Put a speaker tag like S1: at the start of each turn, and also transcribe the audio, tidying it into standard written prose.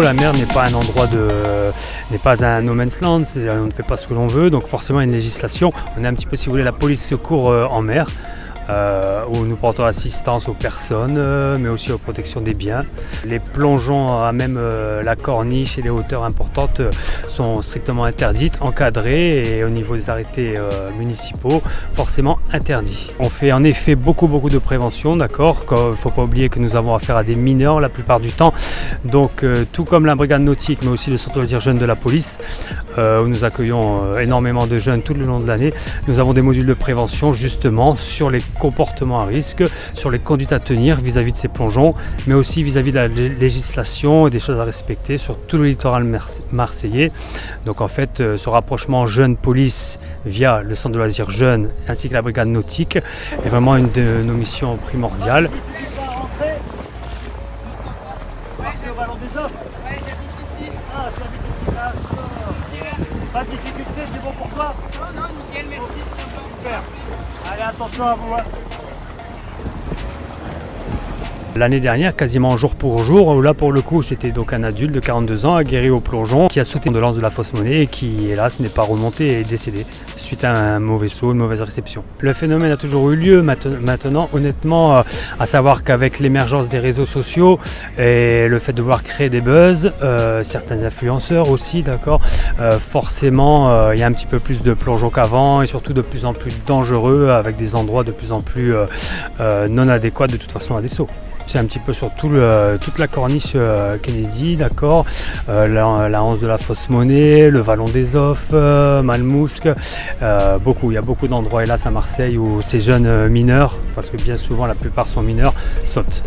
S1: La mer n'est pas un endroit n'est pas un no man's land, on ne fait pas ce que l'on veut, donc forcément il y a une législation. On est un petit peu, si vous voulez, la police secours en mer, où nous portons assistance aux personnes, mais aussi aux protections des biens. Les plongeons à même la corniche et les hauteurs importantes sont strictement interdites, encadrées, et au niveau des arrêtés municipaux, forcément interdits. On fait en effet beaucoup de prévention, d'accord. Il ne faut pas oublier que nous avons affaire à des mineurs la plupart du temps, donc tout comme la brigade nautique, mais aussi le centre de loisirs jeunes de la police, où nous accueillons énormément de jeunes tout le long de l'année. Nous avons des modules de prévention justement sur les comportements à risque, sur les conduites à tenir vis-à-vis de ces plongeons, mais aussi vis-à-vis de la législation et des choses à respecter sur tout le littoral marseillais. Donc en fait, ce rapprochement jeune-police via le centre de loisirs jeunes ainsi que la brigade nautique est vraiment une de nos missions primordiales.
S2: Pas de difficulté, c'est bon pour toi? Non, nickel, merci, c'est sympa. Super. Allez, attention à vous.
S1: L'année dernière, quasiment jour pour jour, là pour le coup c'était donc un adulte de 42 ans aguerri au plongeon qui a sauté de lance de la fausse monnaie et qui hélas n'est pas remonté et est décédé suite à un mauvais saut, une mauvaise réception. Le phénomène a toujours eu lieu maintenant, honnêtement, à savoir qu'avec l'émergence des réseaux sociaux et le fait de vouloir créer des buzz, certains influenceurs aussi, d'accord, forcément il y a un petit peu plus de plongeons qu'avant et surtout de plus en plus dangereux avec des endroits de plus en plus non adéquats de toute façon à des sauts. C'est un petit peu sur toute la corniche Kennedy, d'accord, la Anse de la Fausse Monnaie, le Vallon des Offres, Malmousque, il y a beaucoup d'endroits hélas à Marseille où ces jeunes mineurs, parce que bien souvent la plupart sont mineurs, sautent.